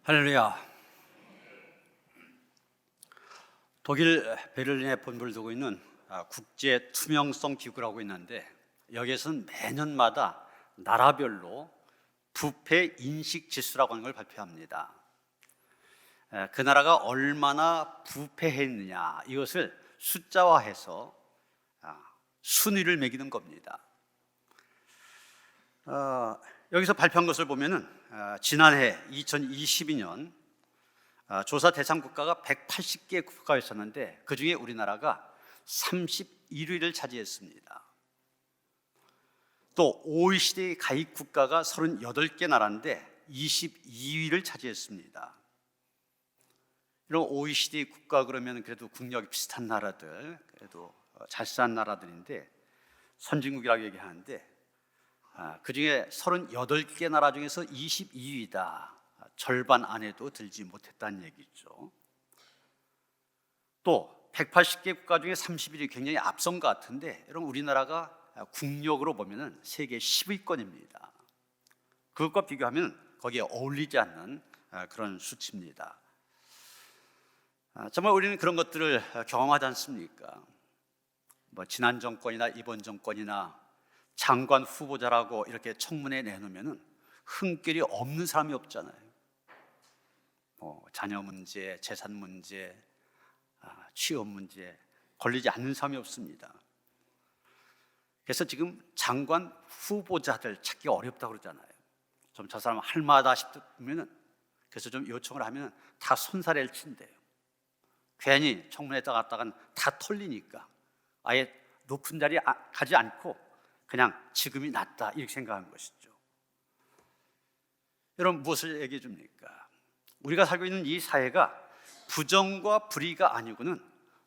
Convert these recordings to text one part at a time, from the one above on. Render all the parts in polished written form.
할렐루야. 독일 베를린에 본부를 두고 있는 국제 투명성 기구라고 있는데, 여기에서는 매년마다 나라별로 부패 인식 지수라고 하는 걸 발표합니다. 그 나라가 얼마나 부패했느냐, 이것을 숫자화해서 순위를 매기는 겁니다. 여기서 발표한 것을 보면은 지난해 2022년 조사 대상 국가가 180개 국가였었는데, 그 중에 우리나라가 31위를 차지했습니다. 또 OECD 가입 국가가 38개 나라인데 22위를 차지했습니다. 이런 OECD 국가 그러면 그래도 국력이 비슷한 나라들, 그래도 잘 산 나라들인데 선진국이라고 얘기하는데, 그 중에 38개 나라 중에서 22위다. 절반 안에도 들지 못했다는 얘기죠. 또 180개 국가 중에 31위, 굉장히 앞선 것 같은데, 여러분 우리나라가 국력으로 보면 세계 10위권입니다. 그것과 비교하면 거기에 어울리지 않는 그런 수치입니다. 정말 우리는 그런 것들을 경험하지 않습니까? 지난 정권이나 이번 정권이나 장관 후보자라고 이렇게 청문회 내놓으면 흥결이 없는 사람이 없잖아요. 자녀 문제, 재산 문제, 취업 문제 걸리지 않는 사람이 없습니다. 그래서 지금 장관 후보자들 찾기가 어렵다고 그러잖아요. 좀 저 사람 할만하다 싶으면, 그래서 좀 요청을 하면 다 손사래를 친대요. 괜히 청문회에 갔다간 다 털리니까 아예 높은 자리에 가지 않고 그냥 지금이 낫다, 이렇게 생각하는 것이죠. 여러분, 무엇을 얘기해 줍니까? 우리가 살고 있는 이 사회가 부정과 불의가 아니고는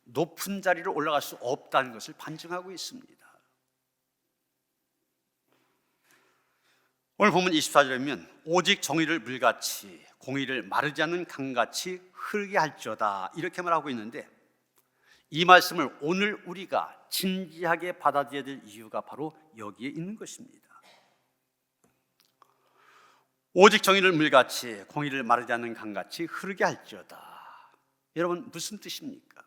높은 자리로 올라갈 수 없다는 것을 반증하고 있습니다. 오늘 본문 24절에 보면 오직 정의를 물같이 공의를 마르지 않는 강같이 흐르게 할지어다, 이렇게 말하고 있는데, 이 말씀을 오늘 우리가 진지하게 받아들여야 될 이유가 바로 여기에 있는 것입니다. 오직 정의를 물같이 공의를 마르지 않는 강같이 흐르게 할지어다. 여러분, 무슨 뜻입니까?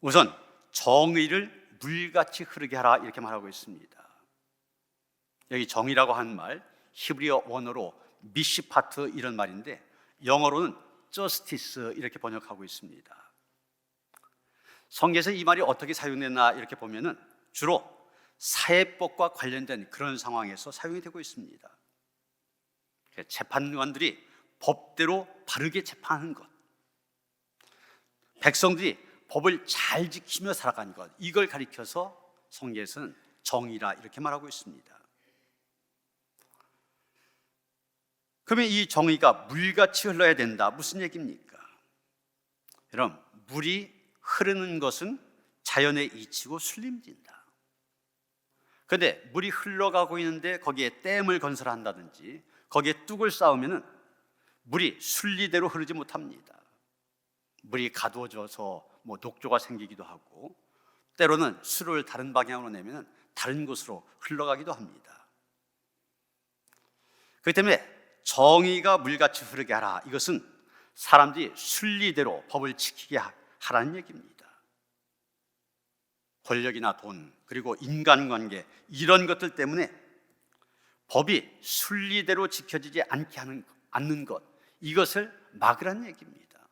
우선 정의를 물같이 흐르게 하라, 이렇게 말하고 있습니다. 여기 정의라고 하는 말, 히브리어 원어로 미시파트, 이런 말인데 영어로는 justice, 이렇게 번역하고 있습니다. 성경에서 이 말이 어떻게 사용됐나 이렇게 보면은 주로 사회법과 관련된 그런 상황에서 사용이 되고 있습니다. 재판관들이 법대로 바르게 재판하는 것, 백성들이 법을 잘 지키며 살아가는 것, 이걸 가리켜서 성경에서는 정의라 이렇게 말하고 있습니다. 그러면 이 정의가 물같이 흘러야 된다, 무슨 얘기입니까? 여러분, 물이 흐르는 것은 자연의 이치고 순림진다. 그런데 물이 흘러가고 있는데 거기에 댐을 건설한다든지 거기에 뚝을 쌓으면 물이 순리대로 흐르지 못합니다. 물이 가두어져서 녹조가 생기기도 하고, 때로는 수를 다른 방향으로 내면 다른 곳으로 흘러가기도 합니다. 그렇기 때문에 정의가 물같이 흐르게 하라, 이것은 사람들이 순리대로 법을 지키게 하라는 얘기입니다. 권력이나 돈, 그리고 인간관계, 이런 것들 때문에 법이 순리대로 지켜지지 않는 것, 이것을 막으라는 얘기입니다.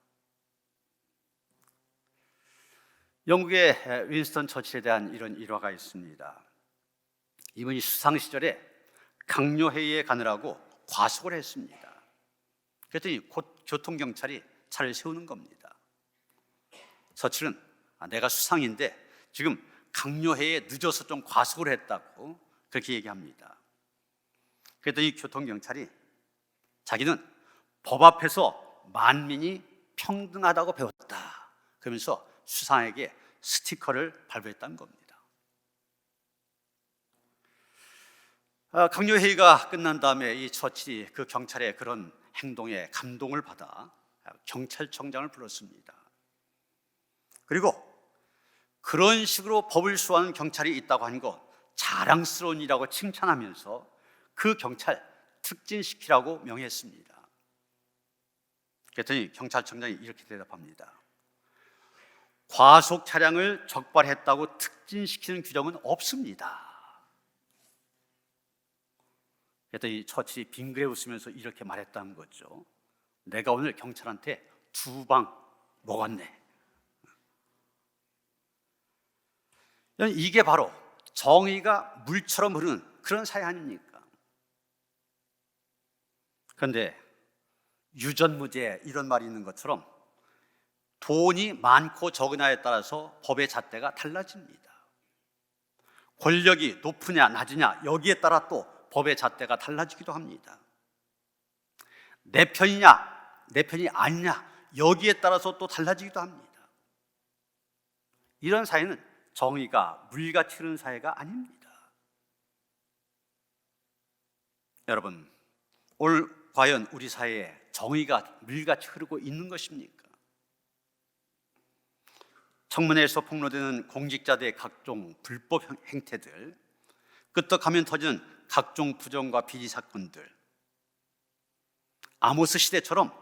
영국의 윈스턴 처칠에 대한 이런 일화가 있습니다. 이분이 수상 시절에 강요회의에 가느라고 과속을 했습니다. 그랬더니 곧 교통경찰이 차를 세우는 겁니다. 처칠은 내가 수상인데 지금 강요회의에 늦어서 좀 과속을 했다고 그렇게 얘기합니다. 그랬더니 교통경찰이 자기는 법 앞에서 만민이 평등하다고 배웠다, 그러면서 수상에게 스티커를 발부했다는 겁니다. 강요회의가 끝난 다음에 이 처칠이 그 경찰의 그런 행동에 감동을 받아 경찰청장을 불렀습니다. 그리고 그런 식으로 법을 수호하는 경찰이 있다고 하는 것 자랑스러운 일이라고 칭찬하면서 그 경찰 특진시키라고 명했습니다. 그랬더니 경찰청장이 이렇게 대답합니다. 과속 차량을 적발했다고 특진시키는 규정은 없습니다. 그랬더니 처치 빙그레 웃으면서 이렇게 말했다는 거죠. 내가 오늘 경찰한테 2방 먹었네. 이게 바로 정의가 물처럼 흐르는 그런 사회 아닙니까? 그런데 유전무죄 이런 말이 있는 것처럼 돈이 많고 적으냐에 따라서 법의 잣대가 달라집니다. 권력이 높으냐 낮으냐 여기에 따라 또 법의 잣대가 달라지기도 합니다. 내 편이냐 내 편이 아니냐 여기에 따라서 또 달라지기도 합니다. 이런 사회는 정의가 물같이 흐르는 사회가 아닙니다. 여러분, 오늘 과연 우리 사회에 정의가 물같이 흐르고 있는 것입니까? 청문회에서 폭로되는 공직자들의 각종 불법 행태들, 끄떡하면 터지는 각종 부정과 비리 사건들, 아모스 시대처럼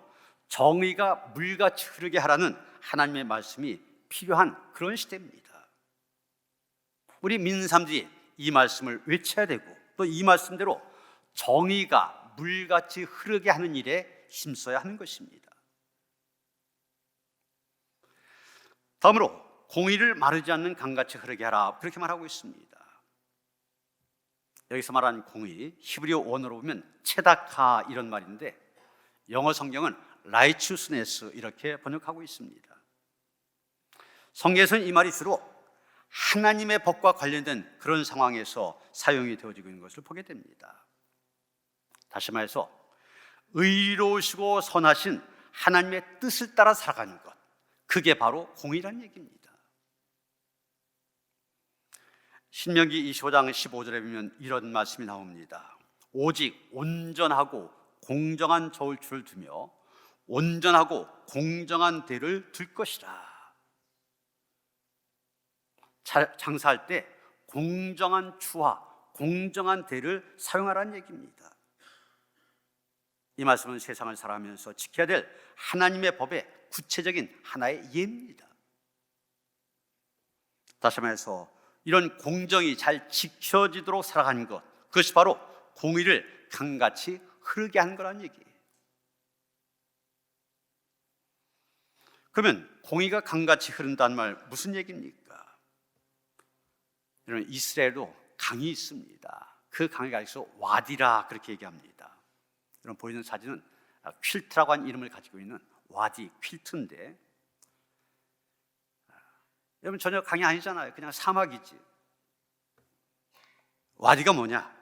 정의가 물같이 흐르게 하라는 하나님의 말씀이 필요한 그런 시대입니다. 우리 믿는 사람들이 이 말씀을 외쳐야 되고 또 이 말씀대로 정의가 물같이 흐르게 하는 일에 힘써야 하는 것입니다. 다음으로 공의를 마르지 않는 강같이 흐르게 하라, 그렇게 말하고 있습니다. 여기서 말하는 공의, 히브리어 원어로 보면 체다카 이런 말인데 영어 성경은 righteousness 이렇게 번역하고 있습니다. 성경에서는 이 말이 주로 하나님의 법과 관련된 그런 상황에서 사용이 되어지고 있는 것을 보게 됩니다. 다시 말해서 의로우시고 선하신 하나님의 뜻을 따라 살아가는 것, 그게 바로 공의라는 얘기입니다. 신명기 25장 15절에 보면 이런 말씀이 나옵니다. 오직 온전하고 공정한 저울추를 두며 온전하고 공정한 대를 둘 것이라. 장사할 때 공정한 추와 공정한 대를 사용하라는 얘기입니다. 이 말씀은 세상을 살아가면서 지켜야 될 하나님의 법의 구체적인 하나의 예입니다. 다시 말해서 이런 공정이 잘 지켜지도록 살아가는 것, 그것이 바로 공의를 강같이 흐르게 하는 거라는 얘기예요. 그러면 공의가 강같이 흐른다는 말 무슨 얘기입니까? 여러분, 이스라엘도 강이 있습니다. 그 강의 가서 와디라 그렇게 얘기합니다. 여러분 보이는 사진은 퀼트라고 하는 이름을 가지고 있는 와디 퀼트인데, 여러분 전혀 강이 아니잖아요. 그냥 사막이지. 와디가 뭐냐?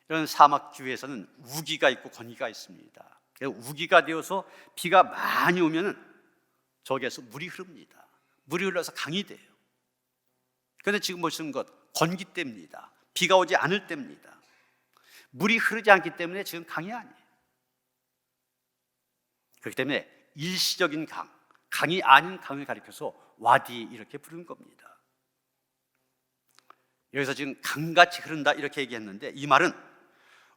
이런 사막 주위에서는 우기가 있고 건기가 있습니다. 우기가 되어서 비가 많이 오면은 저기에서 물이 흐릅니다. 물이 흘러서 강이 돼요. 그런데 지금 보시는 것 건기 때입니다. 비가 오지 않을 때입니다. 물이 흐르지 않기 때문에 지금 강이 아니에요. 그렇기 때문에 일시적인 강이 아닌 강을 가리켜서 와디 이렇게 부르는 겁니다. 여기서 지금 강같이 흐른다 이렇게 얘기했는데, 이 말은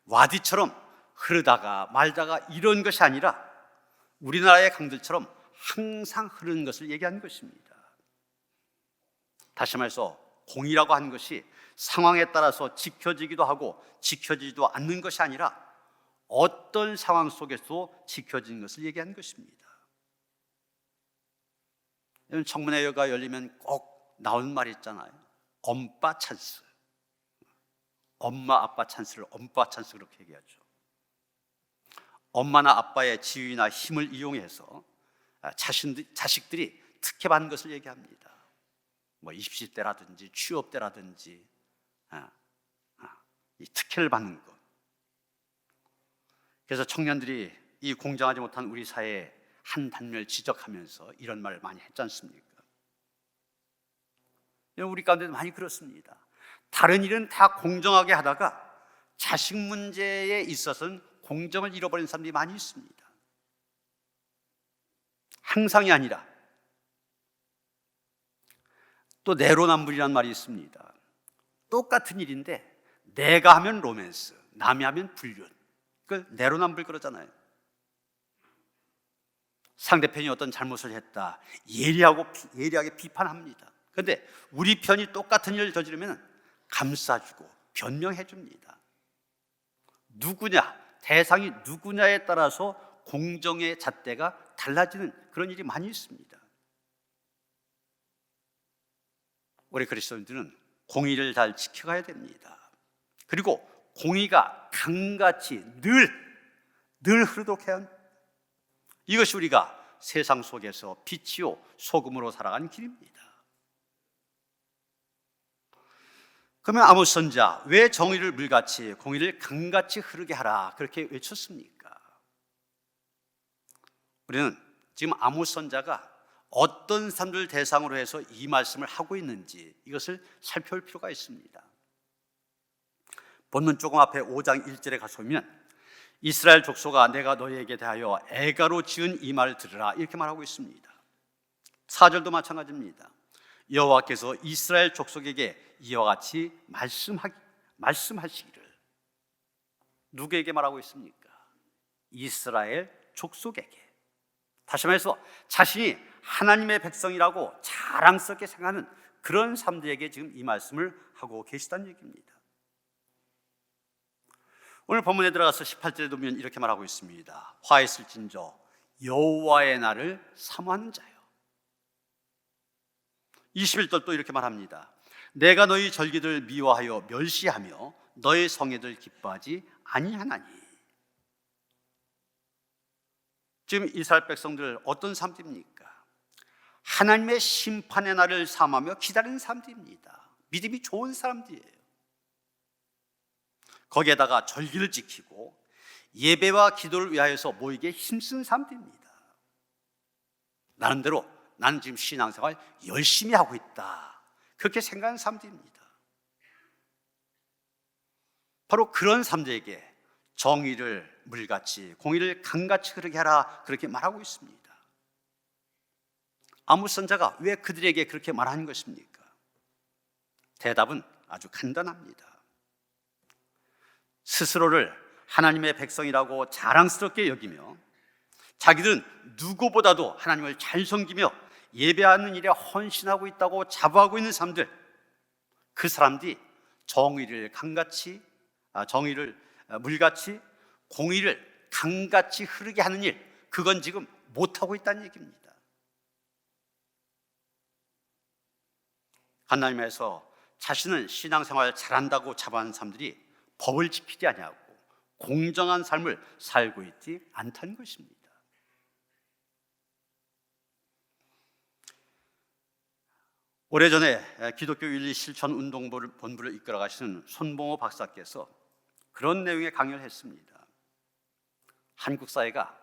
와디처럼 흐르다가 말다가 이런 것이 아니라 우리나라의 강들처럼 항상 흐르는 것을 얘기하는 것입니다. 다시 말해서 공의라고 하는 것이 상황에 따라서 지켜지기도 하고 지켜지지도 않는 것이 아니라 어떤 상황 속에서도 지켜지는 것을 얘기하는 것입니다. 청문회가 열리면 꼭 나오는 말이 있잖아요. 엄빠 찬스. 엄마 아빠 찬스를 엄빠 찬스 그렇게 얘기하죠. 엄마나 아빠의 지위나 힘을 이용해서 자식들이 특혜받는 것을 얘기합니다. 뭐 입시 때라든지 취업 때라든지 이 특혜를 받는 것. 그래서 청년들이 이 공정하지 못한 우리 사회의 한 단면을 지적하면서 이런 말을 많이 했지 않습니까? 우리 가운데도 많이 그렇습니다. 다른 일은 다 공정하게 하다가 자식 문제에 있어서는 공정을 잃어버린 사람들이 많이 있습니다. 항상이 아니라 또 내로남불이라는 말이 있습니다. 똑같은 일인데 내가 하면 로맨스, 남이 하면 불륜, 그걸 내로남불 그러잖아요. 상대편이 어떤 잘못을 했다, 예리하게 비판합니다. 그런데 우리 편이 똑같은 일을 저지르면 감싸주고 변명해 줍니다. 누구냐, 대상이 누구냐에 따라서 공정의 잣대가 달라지는 그런 일이 많이 있습니다. 우리 그리스도인들은 공의를 잘 지켜가야 됩니다. 그리고 공의가 강같이 늘 흐르도록 해야 합니다. 이것이 우리가 세상 속에서 빛이요 소금으로 살아가는 길입니다. 그러면 아모스 선지자 왜 정의를 물같이 공의를 강같이 흐르게 하라 그렇게 외쳤습니까? 우리는 지금 아모스 선지자가 어떤 사람들 대상으로 해서 이 말씀을 하고 있는지 이것을 살펴볼 필요가 있습니다. 본문 조금 앞에 5장 1절에 가서 보면 이스라엘 족속아 내가 너희에게 대하여 애가로 지은 이 말을 들으라 이렇게 말하고 있습니다. 4절도 마찬가지입니다. 여호와께서 이스라엘 족속에게 이와 같이 말씀하시기를. 누구에게 말하고 있습니까? 이스라엘 족속에게. 다시 말해서 자신이 하나님의 백성이라고 자랑스럽게 생각하는 그런 사람들에게 지금 이 말씀을 하고 계시다는 얘기입니다. 오늘 본문에 들어가서 18절에 보면 이렇게 말하고 있습니다. 화했을진저 여호와의 날을 사모하는 자요. 21절 또 이렇게 말합니다. 내가 너희 절기들 미워하여 멸시하며 너희 성회들 기뻐하지 아니하나니. 지금 이스라엘 백성들 어떤 사람들입니까? 하나님의 심판의 날을 삼하며 기다리는 사람들입니다. 믿음이 좋은 사람들이에요. 거기에다가 절기를 지키고 예배와 기도를 위하여서 모이게 힘쓰는 사람들입니다. 나름대로 나는 지금 신앙생활 열심히 하고 있다 그렇게 생각하는 사람들입니다. 바로 그런 사람들에게 정의를 물같이 공의를 강같이 흐르게 하라 그렇게 말하고 있습니다. 아모스 선지자가 왜 그들에게 그렇게 말하는 것입니까? 대답은 아주 간단합니다. 스스로를 하나님의 백성이라고 자랑스럽게 여기며 자기들은 누구보다도 하나님을 잘 섬기며 예배하는 일에 헌신하고 있다고 자부하고 있는 사람들, 그 사람들이 정의를 물같이 공의를 강같이 흐르게 하는 일, 그건 지금 못하고 있다는 얘기입니다. 하나님에서 자신은 신앙생활 잘한다고 자부하는 사람들이 법을 지키지 아니하고 공정한 삶을 살고 있지 않다는 것입니다. 오래전에 기독교 윤리 실천 운동본부를 이끌어 가시는 손봉호 박사께서 그런 내용의 강연을 했습니다. 한국 사회가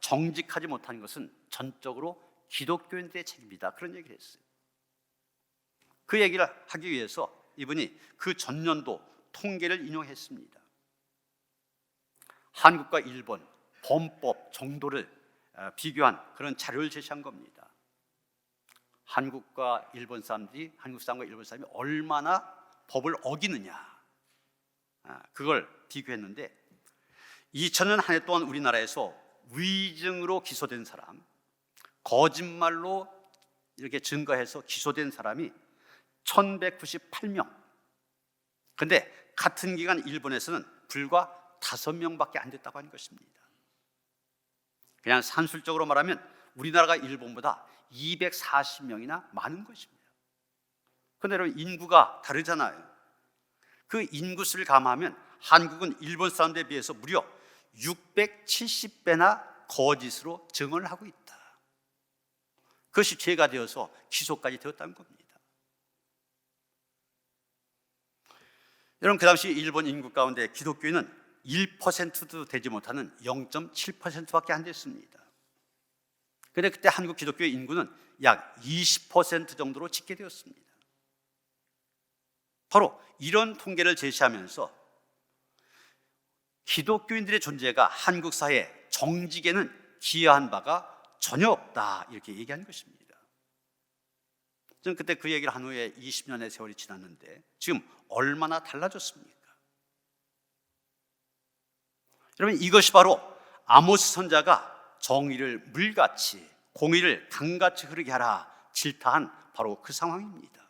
정직하지 못한 것은 전적으로 기독교인들의 책임이다 그런 얘기를 했어요. 그 얘기를 하기 위해서 이분이 그 전년도 통계를 인용했습니다. 한국과 일본 범법 정도를 비교한 그런 자료를 제시한 겁니다. 한국 사람과 일본 사람이 얼마나 법을 어기느냐, 그걸 비교했는데 2000년 한 해 동안 우리나라에서 위증으로 기소된 사람, 거짓말로 이렇게 증거해서 기소된 사람이 1198명. 근데 같은 기간 일본에서는 불과 5명밖에 안 됐다고 하는 것입니다. 그냥 산술적으로 말하면 우리나라가 일본보다 240명이나 많은 것입니다. 그런데 여러분 인구가 다르잖아요. 그 인구수를 감하면 한국은 일본 사람들에 비해서 무려 670배나 거짓으로 증언을 하고 있다. 그것이 죄가 되어서 기소까지 되었다는 겁니다. 여러분 그 당시 일본 인구 가운데 기독교인은 1%도 되지 못하는 0.7%밖에 안 됐습니다. 그런데 그때 한국 기독교의 인구는 약 20% 정도로 집계되었습니다. 바로 이런 통계를 제시하면서 기독교인들의 존재가 한국 사회 정직에는 기여한 바가 전혀 없다 이렇게 얘기한 것입니다. 저는 그때 그 얘기를 한 후에 20년의 세월이 지났는데 지금 얼마나 달라졌습니까? 여러분 이것이 바로 아모스 선자가 정의를 물같이 공의를 강같이 흐르게 하라 질타한 바로 그 상황입니다.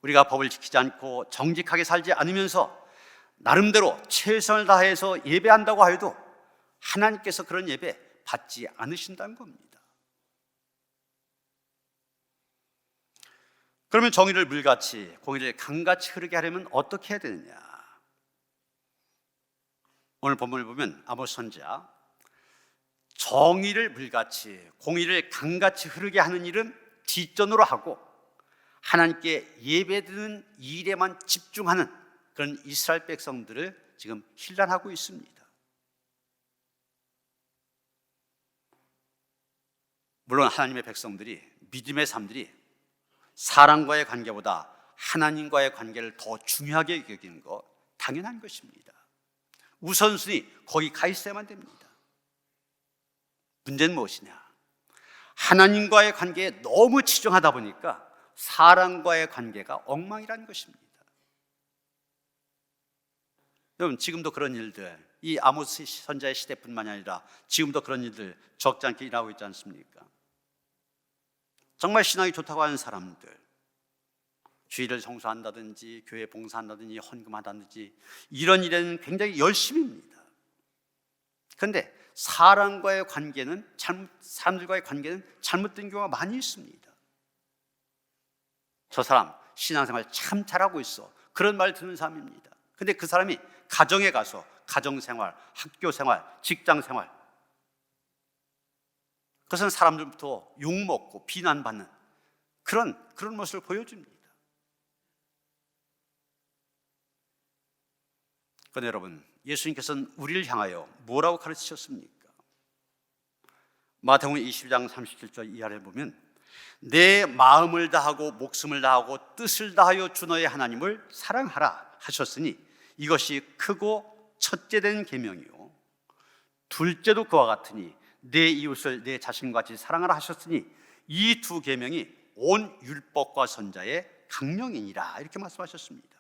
우리가 법을 지키지 않고 정직하게 살지 않으면서 나름대로 최선을 다해서 예배한다고 해도 하나님께서 그런 예배 받지 않으신다는 겁니다. 그러면 정의를 물같이 공의를 강같이 흐르게 하려면 어떻게 해야 되느냐? 오늘 본문을 보면 아모스 선지자 정의를 물같이 공의를 강같이 흐르게 하는 일은 뒷전으로 하고 하나님께 예배드리는 일에만 집중하는 그런 이스라엘 백성들을 지금 힐난하고 있습니다. 물론 하나님의 백성들이, 믿음의 삶들이 사람과의 관계보다 하나님과의 관계를 더 중요하게 여기는 거 당연한 것입니다. 우선순위 거기 가 있어야만 됩니다. 문제는 무엇이냐? 하나님과의 관계에 너무 치중하다 보니까 사람과의 관계가 엉망이라는 것입니다. 여러분, 지금도 그런 일들, 이 아모스 선자의 시대뿐만이 아니라 지금도 그런 일들 적지 않게 일어나고 있지 않습니까? 정말 신앙이 좋다고 하는 사람들, 주일을 성수한다든지 교회 봉사한다든지 헌금한다든지 이런 일에는 굉장히 열심입니다. 그런데 사람들과의 관계는 잘못된 경우가 많이 있습니다. 저 사람 신앙생활 참 잘하고 있어, 그런 말 듣는 사람입니다. 근데 그 사람이 가정에 가서 가정생활, 학교생활, 직장생활, 그것은 사람들부터 욕먹고 비난받는 그런 모습을 보여줍니다. 그런데 여러분, 예수님께서는 우리를 향하여 뭐라고 가르치셨습니까? 마태복음 22장 37절 이하를 보면 내 마음을 다하고 목숨을 다하고 뜻을 다하여 주 너의 하나님을 사랑하라 하셨으니 이것이 크고 첫째 된 계명이요 둘째도 그와 같으니 내 이웃을 내 자신과 같이 사랑하라 하셨으니 이 두 계명이 온 율법과 선자의 강령이니라 이렇게 말씀하셨습니다.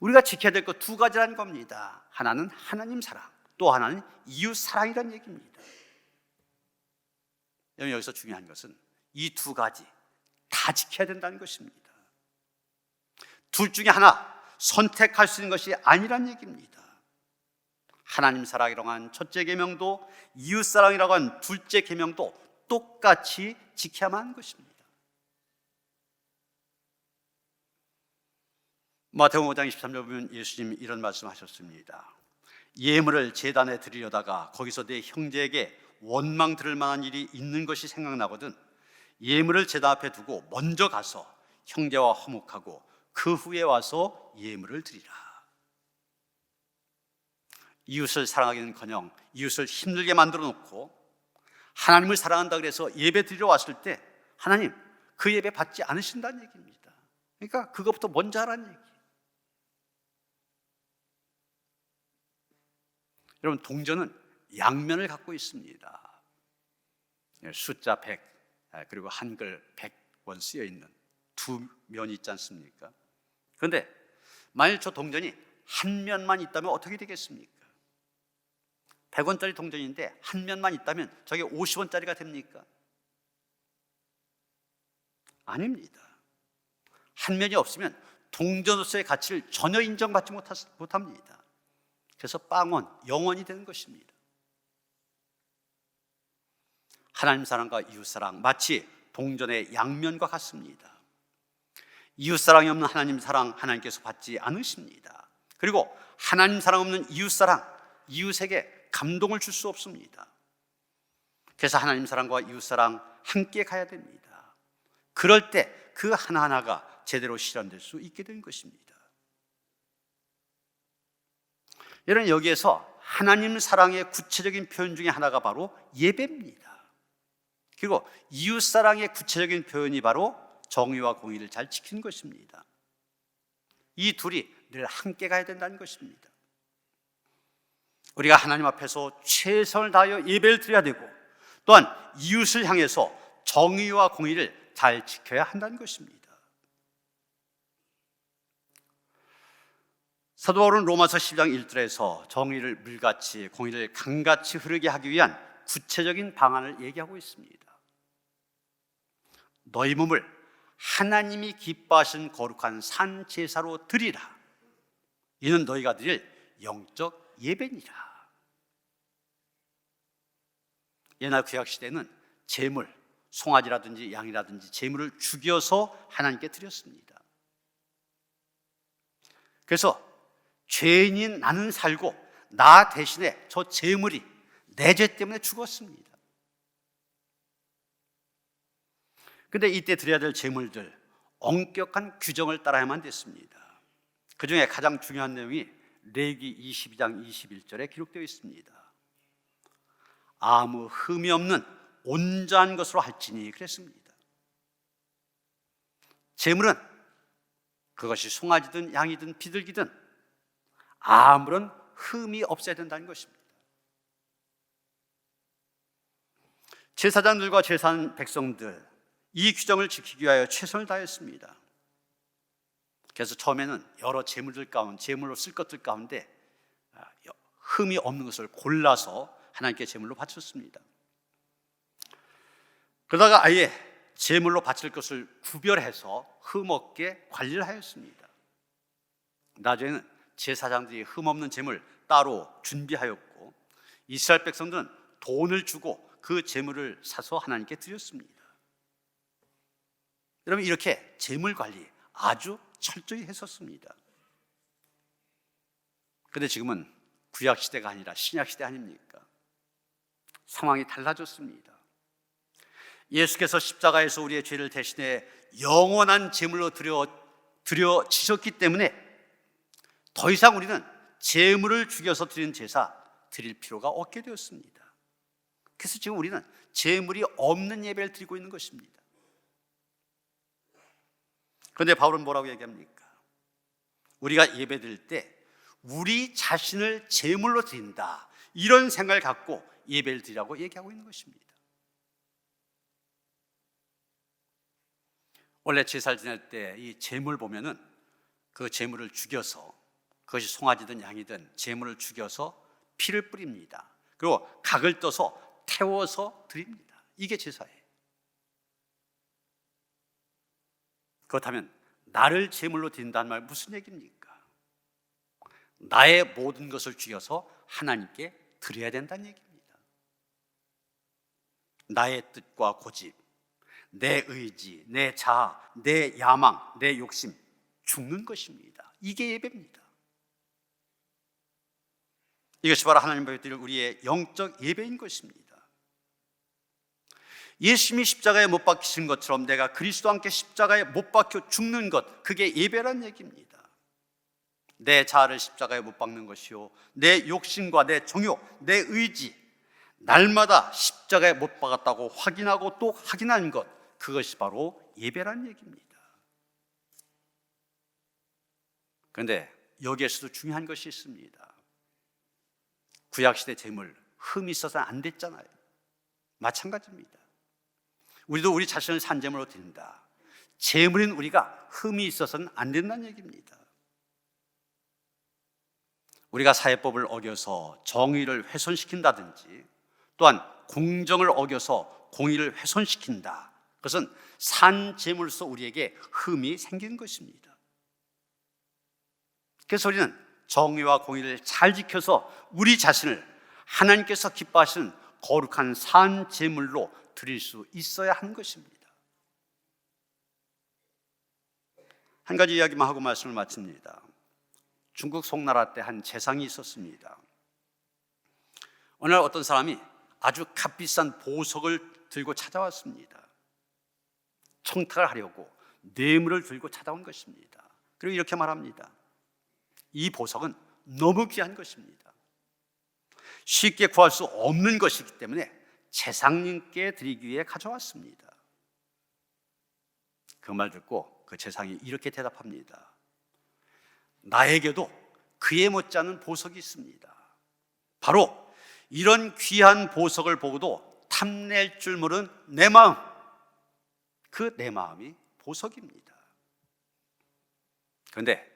우리가 지켜야 될 것 두 가지라는 겁니다. 하나는 하나님 사랑, 또 하나는 이웃 사랑이라는 얘기입니다. 여기서 중요한 것은 이 두 가지 다 지켜야 된다는 것입니다. 둘 중에 하나 선택할 수 있는 것이 아니란 얘기입니다. 하나님 사랑이라고 한 첫째 계명도 이웃 사랑이라고 한 둘째 계명도 똑같이 지켜야만 하는 것입니다. 마태복음 5장 23절 보면 예수님이 이런 말씀하셨습니다. 예물을 제단에 드리려다가 거기서 내 형제에게 원망 들을 만한 일이 있는 것이 생각나거든 예물을 제단 앞에 두고 먼저 가서 형제와 화목하고 그 후에 와서 예물을 드리라. 이웃을 사랑하기는커녕 이웃을 힘들게 만들어 놓고 하나님을 사랑한다 그래서 예배 드리러 왔을 때 하나님 그 예배 받지 않으신다는 얘기입니다. 그러니까 그것부터 먼저 하라는 얘기. 여러분, 동전은 양면을 갖고 있습니다. 숫자 100 그리고 한글 100원 쓰여 있는 두 면이 있지 않습니까? 그런데 만일 저 동전이 한 면만 있다면 어떻게 되겠습니까? 100원짜리 동전인데 한 면만 있다면 저게 50원짜리가 됩니까? 아닙니다. 한 면이 없으면 동전으로서의 가치를 전혀 인정받지 못합니다. 그래서 빵원, 영원이 되는 것입니다. 하나님 사랑과 이웃 사랑 마치 동전의 양면과 같습니다. 이웃 사랑이 없는 하나님 사랑 하나님께서 받지 않으십니다. 그리고 하나님 사랑 없는 이웃 사랑, 이웃에게 감동을 줄 수 없습니다. 그래서 하나님 사랑과 이웃 사랑 함께 가야 됩니다. 그럴 때 그 하나하나가 제대로 실현될 수 있게 된 것입니다. 여러분, 여기에서 하나님 사랑의 구체적인 표현 중에 하나가 바로 예배입니다. 그리고 이웃 사랑의 구체적인 표현이 바로 정의와 공의를 잘 지키는 것입니다. 이 둘이 늘 함께 가야 된다는 것입니다. 우리가 하나님 앞에서 최선을 다하여 예배를 드려야 되고 또한 이웃을 향해서 정의와 공의를 잘 지켜야 한다는 것입니다. 사도 바울은 로마서 10장 1절에서 정의를 물같이 공의를 강같이 흐르게 하기 위한 구체적인 방안을 얘기하고 있습니다. 너희 몸을 하나님이 기뻐하신 거룩한 산 제사로 드리라. 이는 너희가 드릴 영적 예배니라. 옛날 구약 시대는 제물, 송아지라든지 양이라든지 제물을 죽여서 하나님께 드렸습니다. 그래서 죄인인 나는 살고 나 대신에 저 제물이 내 죄 때문에 죽었습니다. 그런데 이때 드려야 될 제물들 엄격한 규정을 따라야만 됐습니다. 그 중에 가장 중요한 내용이 레위기 22장 21절에 기록되어 있습니다. 아무 흠이 없는 온전한 것으로 할지니 그랬습니다. 제물은 그것이 송아지든 양이든 비둘기든 아무런 흠이 없어야 된다는 것입니다. 제사장들과 제사한 백성들 이 규정을 지키기 위하여 최선을 다했습니다. 그래서 처음에는 여러 제물로 쓸 것들 가운데 흠이 없는 것을 골라서 하나님께 제물로 바쳤습니다. 그러다가 아예 제물로 바칠 것을 구별해서 흠 없게 관리를 하였습니다. 나중에는 제사장들이 흠 없는 제물 따로 준비하였고 이스라엘 백성들은 돈을 주고 그 제물을 사서 하나님께 드렸습니다. 여러분, 이렇게 제물 관리 아주 철저히 했었습니다. 그런데 지금은 구약 시대가 아니라 신약 시대 아닙니까? 상황이 달라졌습니다. 예수께서 십자가에서 우리의 죄를 대신해 영원한 제물로 드려지셨기 때문에 더 이상 우리는 제물을 죽여서 드리는 제사 드릴 필요가 없게 되었습니다. 그래서 지금 우리는 제물이 없는 예배를 드리고 있는 것입니다. 그런데 바울은 뭐라고 얘기합니까? 우리가 예배 드릴 때 우리 자신을 제물로 드린다, 이런 생각을 갖고 예배를 드리라고 얘기하고 있는 것입니다. 원래 제사를 지낼 때 이 제물 보면은 그 제물을 죽여서, 그것이 송아지든 양이든 제물을 죽여서 피를 뿌립니다. 그리고 각을 떠서 태워서 드립니다. 이게 제사예요. 그렇다면 나를 제물로 드린다는 말 무슨 얘기입니까? 나의 모든 것을 죽여서 하나님께 드려야 된다는 얘기입니다. 나의 뜻과 고집, 내 의지, 내 자아, 내 야망, 내 욕심 죽는 것입니다. 이게 예배입니다. 이것이 바로 하나님 앞에 드릴 우리의 영적 예배인 것입니다. 예수님이 십자가에 못 박히신 것처럼 내가 그리스도와 함께 십자가에 못 박혀 죽는 것, 그게 예배란 얘기입니다. 내 자아를 십자가에 못 박는 것이요, 내 욕심과 내 정욕, 내 의지, 날마다 십자가에 못 박았다고 확인하고 또 확인하는 것, 그것이 바로 예배란 얘기입니다. 그런데 여기에서도 중요한 것이 있습니다. 구약시대 제물 흠이 있어서는 안 됐잖아요. 마찬가지입니다. 우리도 우리 자신을 산제물로 드린다. 제물인 우리가 흠이 있어서는 안 된다는 얘기입니다. 우리가 사회법을 어겨서 정의를 훼손시킨다든지 또한 공정을 어겨서 공의를 훼손시킨다, 그것은 산제물로서 우리에게 흠이 생기는 것입니다. 그래서 우리는 정의와 공의를 잘 지켜서 우리 자신을 하나님께서 기뻐하시는 거룩한 산제물로 드릴 수 있어야 하는 것입니다. 한 가지 이야기만 하고 말씀을 마칩니다. 중국 송나라 때 한 재상이 있었습니다. 어느 날 어떤 사람이 아주 값비싼 보석을 들고 찾아왔습니다. 청탁을 하려고 뇌물을 들고 찾아온 것입니다. 그리고 이렇게 말합니다. 이 보석은 너무 귀한 것입니다. 쉽게 구할 수 없는 것이기 때문에 재상님께 드리기 위해 가져왔습니다. 그 말 듣고 그 재상이 이렇게 대답합니다. 나에게도 그에 못지않은 보석이 있습니다. 바로 이런 귀한 보석을 보고도 탐낼 줄 모르는 내 마음, 그 내 마음이 보석입니다. 그런데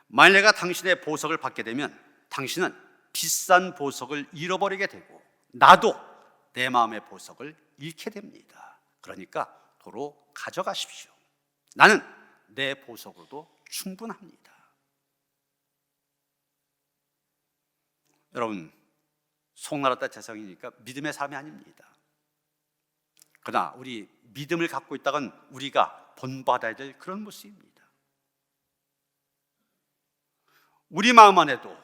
만일 내가 당신의 보석을 받게 되면 당신은 비싼 보석을 잃어버리게 되고 나도 내 마음의 보석을 잃게 됩니다. 그러니까 도로 가져가십시오. 나는 내 보석으로도 충분합니다. 여러분, 송나라 때 재성이니까 믿음의 삶이 아닙니다. 그러나 우리 믿음을 갖고 있다간 우리가 본받아야 될 그런 모습입니다. 우리 마음 안에도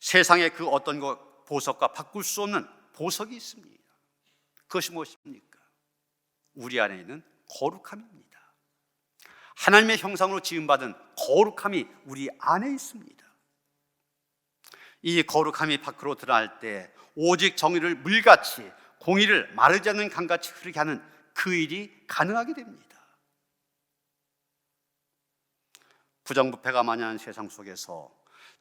세상의 그 어떤 것 보석과 바꿀 수 없는 보석이 있습니다. 그것이 무엇입니까? 우리 안에 있는 거룩함입니다. 하나님의 형상으로 지음받은 거룩함이 우리 안에 있습니다. 이 거룩함이 밖으로 드러날 때 오직 정의를 물같이, 공의를 마르지 않는 강같이 흐르게 하는 그 일이 가능하게 됩니다. 부정부패가 만연한 세상 속에서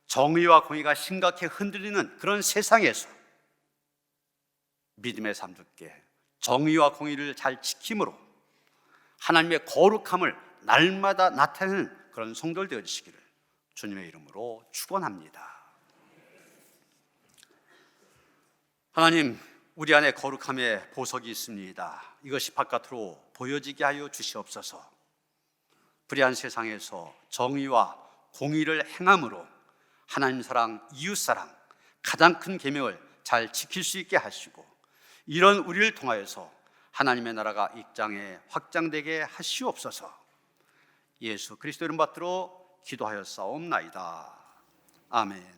정의와 공의가 심각하게 흔들리는 그런 세상에서 믿음의 삶답게 정의와 공의를 잘 지킴으로 하나님의 거룩함을 날마다 나타내는 그런 성도들 되어주시기를 주님의 이름으로 축원합니다. 하나님, 우리 안에 거룩함의 보석이 있습니다. 이것이 바깥으로 보여지게 하여 주시옵소서. 불의한 세상에서 정의와 공의를 행함으로 하나님 사랑, 이웃 사랑, 가장 큰 계명을 잘 지킬 수 있게 하시고 이런 우리를 통하여서 하나님의 나라가 이 땅에 확장되게 하시옵소서. 예수 그리스도 이름 받들어 기도하였사옵나이다. 아멘.